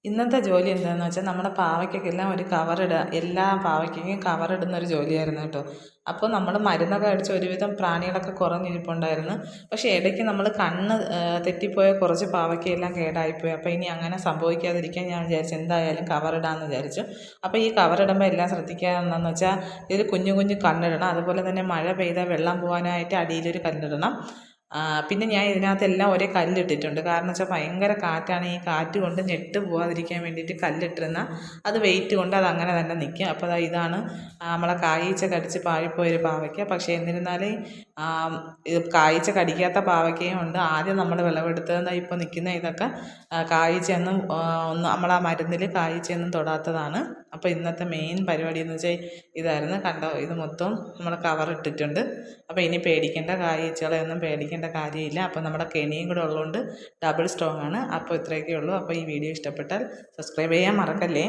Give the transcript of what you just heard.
ഇന്നത്തെ ജോലി എന്താണെന്ന് വെച്ചാൽ നമ്മുടെ പാവയ്ക്കൊക്കെല്ലാം ഒരു കവറിടുക. എല്ലാ പാവയ്ക്കും കവറിടുന്ന ഒരു ജോലിയായിരുന്നു കേട്ടോ. അപ്പോൾ നമ്മൾ മരുന്നൊക്കെ അടിച്ച് ഒരുവിധം പ്രാണികളൊക്കെ കുറഞ്ഞിരിപ്പുണ്ടായിരുന്നു. പക്ഷേ ഇടയ്ക്ക് നമ്മൾ കണ്ണ് തെറ്റിപ്പോയ കുറച്ച് പാവയ്ക്കയെല്ലാം കേടായിപ്പോയി. അപ്പോൾ ഇനി അങ്ങനെ സംഭവിക്കാതിരിക്കാൻ ഞാൻ വിചാരിച്ചു എന്തായാലും കവറിടാമെന്ന് വിചാരിച്ചു. അപ്പോൾ ഈ കവറിടുമ്പോൾ എല്ലാം ശ്രദ്ധിക്കുക എന്താണെന്ന് വെച്ചാൽ ഇതിൽ കുഞ്ഞു കുഞ്ഞു കണ്ണിടണം. അതുപോലെ തന്നെ മഴ പെയ്താൽ വെള്ളം പോകാനായിട്ട് അടിയിലൊരു കല്ലിടണം. പിന്നെ ഞാൻ ഇതിനകത്തെല്ലാം ഒരേ കല്ലിട്ടിട്ടുണ്ട്. കാരണം വെച്ചാൽ ഭയങ്കര കാറ്റാണ്. ഈ കാറ്റ് കൊണ്ട് ഞെട്ട് പോകാതിരിക്കാൻ വേണ്ടിയിട്ട് കല്ലിട്ടിരുന്നാൽ അത് വെയിറ്റ് കൊണ്ട് അത് അങ്ങനെ തന്നെ നിൽക്കും. അപ്പോൾ ഇതാണ് നമ്മളെ കായീച്ച കടിച്ച് പാഴിപ്പോയൊരു പാവയ്ക്ക. പക്ഷേ എന്നിരുന്നാലും ഇത് കായീച്ച കടിക്കാത്ത പാവയ്ക്കയും ഉണ്ട്. ആദ്യം നമ്മൾ വിളവെടുത്തത് ഇപ്പോൾ നിൽക്കുന്ന ഇതൊക്കെ കായീച്ചയൊന്നും നമ്മൾ ആ മരുന്നിൽ കായീച്ചയൊന്നും തൊടാത്തതാണ്. അപ്പോൾ ഇന്നത്തെ മെയിൻ പരിപാടി എന്ന് വെച്ചാൽ ഇതായിരുന്നു. കണ്ടോ, ഇത് മൊത്തം നമ്മൾ കവറിട്ടിട്ടുണ്ട്. അപ്പോൾ ഇനി പേടിക്കേണ്ട, കായീച്ചകളെയൊന്നും പേടിക്കേണ്ട കാര്യമില്ല. അപ്പോൾ നമ്മുടെ കെണിയും കൂടെ ഉള്ളതുകൊണ്ട് ഡബിൾ സ്ട്രോങ് ആണ്. അപ്പോൾ ഇത്രയൊക്കെ ഉള്ളൂ. അപ്പോൾ ഈ വീഡിയോ ഇഷ്ടപ്പെട്ടാൽ സബ്സ്ക്രൈബ് ചെയ്യാൻ മറക്കല്ലേ.